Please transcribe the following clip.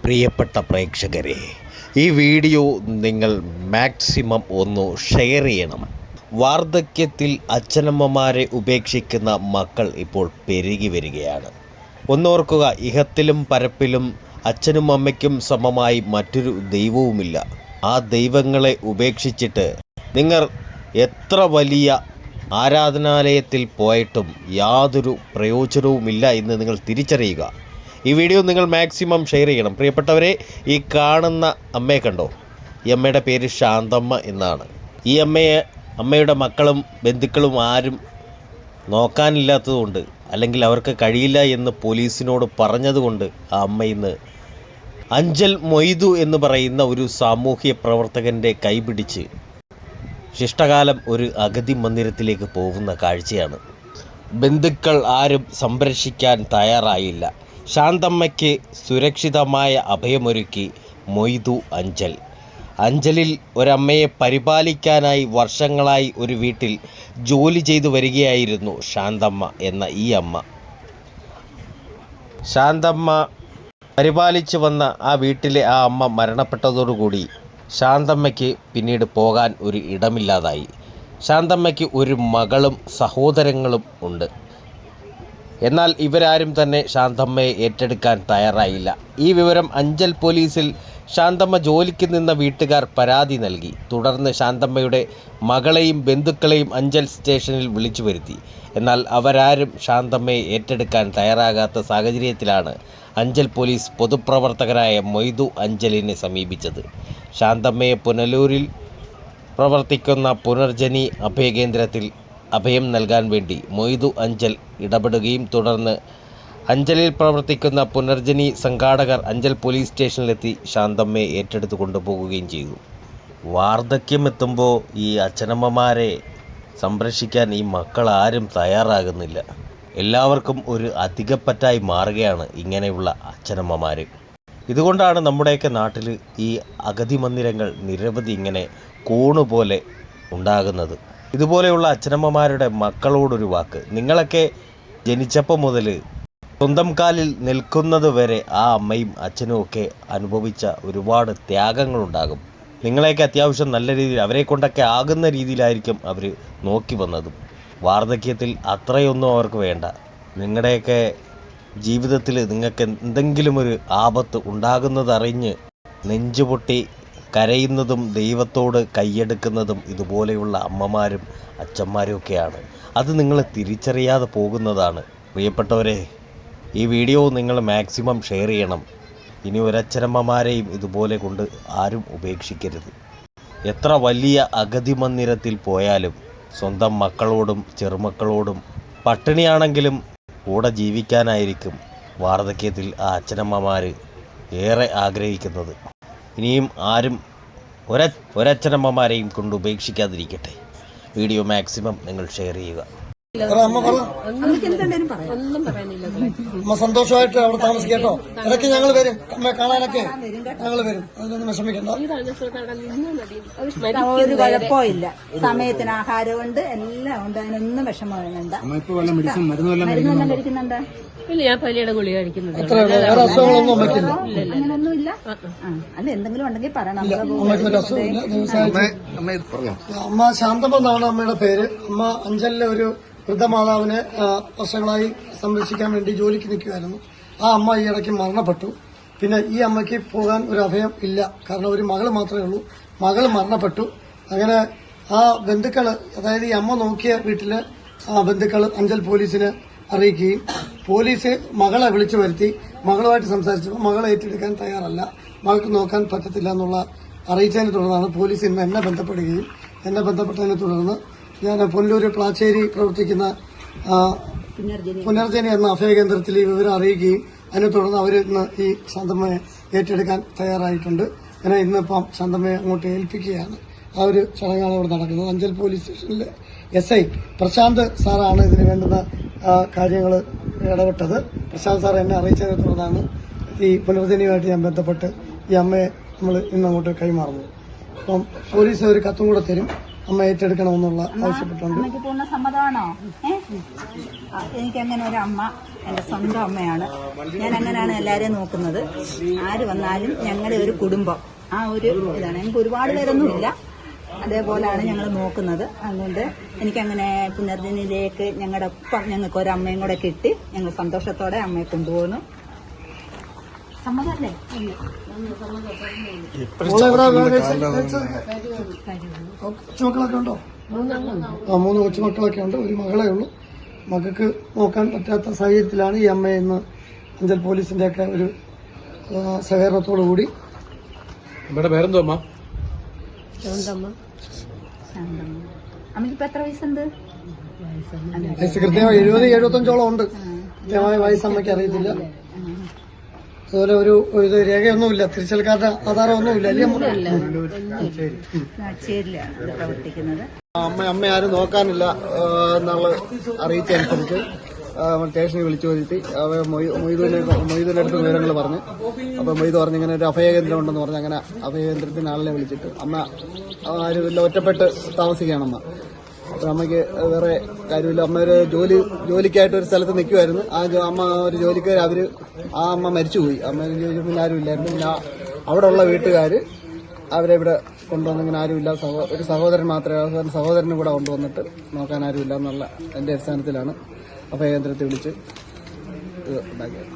പ്രിയപ്പെട്ട പ്രേക്ഷകരെ, ഈ വീഡിയോ നിങ്ങൾ മാക്സിമം ഒന്ന് ഷെയർ ചെയ്യണം. വാർദ്ധക്യത്തിൽ അച്ഛനമ്മമാരെ ഉപേക്ഷിക്കുന്ന മക്കൾ ഇപ്പോൾ പെരുകി വരികയാണ്. ഒന്നോർക്കുക, ഇഹത്തിലും പരപ്പിലും അച്ഛനും അമ്മയ്ക്കും സമമായി മറ്റൊരു ദൈവവുമില്ല. ആ ദൈവങ്ങളെ ഉപേക്ഷിച്ചിട്ട് നിങ്ങൾ എത്ര വലിയ ആരാധനാലയത്തിൽ പോയിട്ടും യാതൊരു പ്രയോജനവുമില്ല എന്ന് നിങ്ങൾ തിരിച്ചറിയുക. ഈ വീഡിയോ നിങ്ങൾ മാക്സിമം ഷെയർ ചെയ്യണം. പ്രിയപ്പെട്ടവരെ, ഈ കാണുന്ന അമ്മയെ കണ്ടോ? ഈ അമ്മയുടെ പേര് ശാന്തമ്മ എന്നാണ്. ഈ അമ്മയുടെ മക്കളും ബന്ധുക്കളും ആരും നോക്കാനില്ലാത്തതുകൊണ്ട്, അല്ലെങ്കിൽ അവർക്ക് കഴിയില്ല എന്ന് പോലീസിനോട് പറഞ്ഞതുകൊണ്ട് ആ അമ്മ ഇന്ന് അഞ്ചൽ മൊയ്തു എന്ന് പറയുന്ന ഒരു സാമൂഹ്യ പ്രവർത്തകൻ്റെ കൈപിടിച്ച് ശിഷ്ടകാലം ഒരു അഗതി മന്ദിരത്തിലേക്ക് പോകുന്ന കാഴ്ചയാണ്. ബന്ധുക്കൾ ആരും സംരക്ഷിക്കാൻ തയ്യാറായില്ല. ശാന്തമ്മയ്ക്ക് സുരക്ഷിതമായ അഭയമൊരുക്കി മൊയ്തു അഞ്ചലിൽ ഒരമ്മയെ പരിപാലിക്കാനായി വർഷങ്ങളായി ഒരു വീട്ടിൽ ജോലി ചെയ്തു വരികയായിരുന്നു ശാന്തമ്മ എന്ന ഈ അമ്മ. ശാന്തമ്മ പരിപാലിച്ചു വന്ന ആ വീട്ടിലെ ആ അമ്മ മരണപ്പെട്ടതോടുകൂടി ശാന്തമ്മയ്ക്ക് പിന്നീട് പോകാൻ ഒരു ഇടമില്ലാതായി. ശാന്തമ്മയ്ക്ക് ഒരു മകളും സഹോദരങ്ങളും ഉണ്ട്. എന്നാൽ ഇവരാരും തന്നെ ശാന്തമ്മയെ ഏറ്റെടുക്കാൻ തയ്യാറായില്ല. ഈ വിവരം അഞ്ചൽ പോലീസിൽ ശാന്തമ്മ ജോലിക്ക് നിന്ന വീട്ടുകാർ പരാതി നൽകി. തുടർന്ന് ശാന്തമ്മയുടെ മകളെയും ബന്ധുക്കളെയും അഞ്ചൽ സ്റ്റേഷനിൽ വിളിച്ചു വരുത്തി. എന്നാൽ അവരാരും ശാന്തമ്മയെ ഏറ്റെടുക്കാൻ തയ്യാറാകാത്ത സാഹചര്യത്തിലാണ് അഞ്ചൽ പോലീസ് പൊതുപ്രവർത്തകരായ മൊയ്തു അഞ്ചലിനെ സമീപിച്ചത്. ശാന്തമ്മയെ പുനലൂരിൽ പ്രവർത്തിക്കുന്ന പുനർജനി അഭയകേന്ദ്രത്തിൽ അഭയം നൽകാൻ വേണ്ടി മൊയ്തു അഞ്ചൽ ഇടപെടുകയും തുടർന്ന് അഞ്ചലിൽ പ്രവർത്തിക്കുന്ന പുനർജനി സംഘാടകർ അഞ്ചൽ പോലീസ് സ്റ്റേഷനിലെത്തി ശാന്തമ്മയെ ഏറ്റെടുത്ത് കൊണ്ടുപോകുകയും ചെയ്തു. വാർദ്ധക്യമെത്തുമ്പോൾ ഈ അച്ഛനമ്മമാരെ സംരക്ഷിക്കാൻ ഈ മക്കൾ ആരും തയ്യാറാകുന്നില്ല. എല്ലാവർക്കും ഒരു അധികപ്പറ്റായി മാറുകയാണ് ഇങ്ങനെയുള്ള അച്ഛനമ്മമാർ. ഇതുകൊണ്ടാണ് നമ്മുടെയൊക്കെ നാട്ടിൽ ഈ അഗതി മന്ദിരങ്ങൾ നിരവധി ഇങ്ങനെ കൂണുപോലെ ഉണ്ടാകുന്നത്. ഇതുപോലെയുള്ള അച്ഛനമ്മമാരുടെ മക്കളോടൊരു വാക്ക്, നിങ്ങളൊക്കെ ജനിച്ചപ്പോൾ മുതൽ സ്വന്തം കാലിൽ നിൽക്കുന്നത് വരെ ആ അമ്മയും അച്ഛനും ഒക്കെ അനുഭവിച്ച ഒരുപാട് ത്യാഗങ്ങളുണ്ടാകും. നിങ്ങളെയൊക്കെ അത്യാവശ്യം നല്ല രീതിയിൽ അവരെ കൊണ്ടൊക്കെ ആകുന്ന രീതിയിലായിരിക്കും അവർ നോക്കി വന്നതും. വാർദ്ധക്യത്തിൽ അത്രയൊന്നും അവർക്ക് വേണ്ട. നിങ്ങളുടെയൊക്കെ ജീവിതത്തിൽ നിങ്ങൾക്ക് എന്തെങ്കിലും ഒരു ആപത്ത് ഉണ്ടാകുന്നതറിഞ്ഞ് നെഞ്ചുപൊട്ടി കരയുന്നതും ദൈവത്തോട് കൈയെടുക്കുന്നതും ഇതുപോലെയുള്ള അമ്മമാരും അച്ഛന്മാരും ഒക്കെയാണ്. അത് നിങ്ങൾ തിരിച്ചറിയാതെ പോകുന്നതാണ്. പ്രിയപ്പെട്ടവരെ, ഈ വീഡിയോ നിങ്ങൾ മാക്സിമം ഷെയർ ചെയ്യണം. ഇനി ഒരച്ഛനമ്മമാരെയും ഇതുപോലെ കൊണ്ട് ആരും ഉപേക്ഷിക്കരുത്. എത്ര വലിയ അഗതി മന്ദിരത്തിൽ പോയാലും സ്വന്തം മക്കളോടും ചെറുമക്കളോടും പട്ടിണിയാണെങ്കിലും കൂടെ ജീവിക്കാനായിരിക്കും വാർദ്ധക്യത്തിൽ ആ അച്ഛനമ്മമാർ ഏറെ ആഗ്രഹിക്കുന്നത്. ഇനിയും ആരും ഒരച്ഛനമ്മമാരെയും കൊണ്ട് ഉപേക്ഷിക്കാതിരിക്കട്ടെ. വീഡിയോ മാക്സിമം നിങ്ങൾ ഷെയർ ചെയ്യുക. അമ്മ സന്തോഷമായിട്ട് അവിടെ താമസിക്കട്ടോ. ഇടയ്ക്ക് ഞങ്ങൾ വരും, അമ്മ കാണാനൊക്കെ ഞങ്ങൾ വരും. അതിനൊന്നും വിഷമിക്കണ്ട. ഒരു കുഴപ്പമില്ല. സമയത്തിന് ആഹാരമുണ്ട്, എല്ലാം ഉണ്ട്. അതിനൊന്നും വിഷമം വേണ്ട. മരുന്നെല്ലാം കഴിക്കുന്നുണ്ട്. ഇല്ല, ഞാൻ പല്ലിയുടെ ഗുളി കഴിക്കുന്നുണ്ട്. വേറെ അസുഖങ്ങളൊന്നും അമ്മയ്ക്കില്ല. അങ്ങനൊന്നുമില്ല. അല്ല, എന്തെങ്കിലും ഉണ്ടെങ്കിൽ പറയണം. അമ്മയ്ക്കൊരു അസുഖമില്ല. അമ്മ ശാന്തമ്മ എന്നാണ് അമ്മയുടെ പേര്. അമ്മ അഞ്ചലിലെ ഒരു വൃദ്ധമാതാവിനെ വർഷങ്ങളായി സംരക്ഷിക്കാൻ വേണ്ടി ജോലിക്ക് നിൽക്കുമായിരുന്നു. ആ അമ്മ ഈ ഇടയ്ക്ക് മരണപ്പെട്ടു. പിന്നെ ഈ അമ്മയ്ക്ക് പോകാൻ ഒരു അഭയം ഇല്ല. കാരണം ഒരു മകള് മാത്രമേ ഉള്ളൂ. മകള് മരണപ്പെട്ടു. അങ്ങനെ ആ ബന്ധുക്കള്, അതായത് ഈ അമ്മ നോക്കിയ വീട്ടിലെ ബന്ധുക്കള് അഞ്ചൽ പോലീസിനെ അറിയിക്കുകയും പോലീസ് മകളെ വിളിച്ചു വരുത്തി മകളുമായിട്ട് സംസാരിച്ചപ്പോൾ മകളെ ഏറ്റെടുക്കാൻ തയ്യാറല്ല, മകൾക്ക് നോക്കാൻ പറ്റത്തില്ല എന്നുള്ള അറിയിച്ചതിനെ തുടർന്നാണ് പോലീസ് ഇന്ന് എന്നെ ബന്ധപ്പെടുകയും എന്നെ ബന്ധപ്പെട്ടതിനെ തുടർന്ന് ഞാൻ പുനലൂര് പ്ലാച്ചേരി പ്രവർത്തിക്കുന്ന പുനർജനി എന്ന അഭയകേന്ദ്രത്തിൽ ഈ വിവരം അറിയിക്കുകയും അതിനെ തുടർന്ന് അവർ ഇന്ന് ഈ ശാന്തമ്മയെ ഏറ്റെടുക്കാൻ തയ്യാറായിട്ടുണ്ട്. അങ്ങനെ ഇന്നിപ്പം ശാന്തമ്മയെ അങ്ങോട്ട് ഏൽപ്പിക്കുകയാണ്. ആ ഒരു ചടങ്ങാണ് ഇവിടെ നടക്കുന്നത്. അഞ്ചൽ പോലീസ് സ്റ്റേഷനിലെ SI പ്രശാന്ത് സാറാണ് ഇതിന് വേണ്ടുന്ന കാര്യങ്ങൾ ഇടപെട്ടത്. പ്രശാന്ത് സാർ എന്നെ അറിയിച്ചതിനെ തുടർന്നാണ് ഈ പുനർജനിയുമായിട്ട് ഞാൻ ബന്ധപ്പെട്ട് ഈ അമ്മയെ നമ്മൾ ഇന്ന് അങ്ങോട്ട് കൈമാറുന്നത്. അപ്പം പോലീസ് ഒരു കത്തും കൂടെ തരും. അമ്മ ഏറ്റെടുക്കണമെന്നുള്ള ആവശ്യപ്പെട്ടുണ്ട്. അമ്മയ്ക്ക് പൂർണ്ണ സമ്മതമാണോ? എനിക്കങ്ങനെ ഒരു അമ്മ എന്റെ സ്വന്തം അമ്മയാണ്. ഞാൻ അങ്ങനെയാണ് എല്ലാവരെയും നോക്കുന്നത്. ആര് വന്നാലും ഞങ്ങളുടെ ഒരു കുടുംബം, ആ ഒരു ഇതാണ്. ഞങ്ങൾക്ക് ഒരുപാട് പേരൊന്നും ഇല്ല, അതേപോലെയാണ് ഞങ്ങൾ നോക്കുന്നത്. അതുകൊണ്ട് എനിക്കങ്ങനെ പുനർജനിലേക്ക് ഞങ്ങളുടെ ഒപ്പം ഞങ്ങൾക്ക് ഒരമ്മയും കൂടെ കിട്ടി. ഞങ്ങൾ സന്തോഷത്തോടെ അമ്മയെ കൊണ്ടുപോകുന്നു. സമ്മതമല്ലേ? കൊച്ചുമക്കളൊക്കെ ഉണ്ടോ? 3 കൊച്ചുമക്കളൊക്കെ ഉണ്ട്. ഒരു മകളെ ഉള്ളൂ. മകൾക്ക് നോക്കാൻ പറ്റാത്ത സാഹചര്യത്തിലാണ് ഈ അമ്മയെ ഇന്ന് അഞ്ചൽ പോലീസിന്റെ ഒക്കെ ഒരു സഹകരണത്തോടു കൂടി. ഇവിടെ പേരെന്തോ അമ്മ? അമ്മയ്ക്ക് ഇപ്പൊ എത്ര വയസ്സുണ്ട്? വയസ്സ് കൃത്യമായി 70-75 ഉണ്ട്. കൃത്യമായ വയസ്സ് അമ്മയ്ക്ക് അറിയത്തില്ല. അതുപോലെ ഒരു ഇത് രേഖയൊന്നുമില്ല, തിരിച്ചൽക്കാരുടെ ആധാരമൊന്നുമില്ല. അല്ലേ പ്രവർത്തിക്കുന്നത്? അമ്മ ആരും നോക്കാനില്ല എന്നുള്ള അറിയിച്ചനുസരിച്ച് സ്റ്റേഷനിൽ വിളിച്ചു വരുത്തി മൊയ്തുവിന്റെ അടുത്ത് വിവരങ്ങൾ പറഞ്ഞു. അപ്പൊ മൊയ്ത് പറഞ്ഞു ഇങ്ങനെ ഒരു അഭയകേന്ദ്രം ഉണ്ടെന്ന് പറഞ്ഞു. അങ്ങനെ അഭയകേന്ദ്രത്തിന് ആളിനെ വിളിച്ചിട്ട് അമ്മ ആരുമില്ല, ഒറ്റപ്പെട്ട് താമസിക്കുകയാണ് അമ്മ. അപ്പൊ അമ്മയ്ക്ക് വേറെ കാര്യമില്ല. അമ്മ ഒരു ജോലിക്കായിട്ട് ഒരു സ്ഥലത്ത് നിൽക്കുമായിരുന്നു. അമ്മ ഒരു ജോലിക്കാർ ആ അമ്മ മരിച്ചുപോയി. അമ്മ പിന്നെ ആരും ഇല്ലായിരുന്നു. പിന്നെ അവിടെ ഉള്ള വീട്ടുകാര് അവരെ ഇവിടെ കൊണ്ടുവന്നിങ്ങനെ ആരുമില്ല, ഒരു സഹോദരൻ മാത്രമേ, സഹോദരനും കൂടെ കൊണ്ടുവന്നിട്ട് നോക്കാൻ ആരുമില്ല എന്നുള്ള എന്റെ അടിസ്ഥാനത്തിലാണ് അഭയകേന്ദ്രത്തെ വിളിച്ച് ഉണ്ടാക്കിയത്.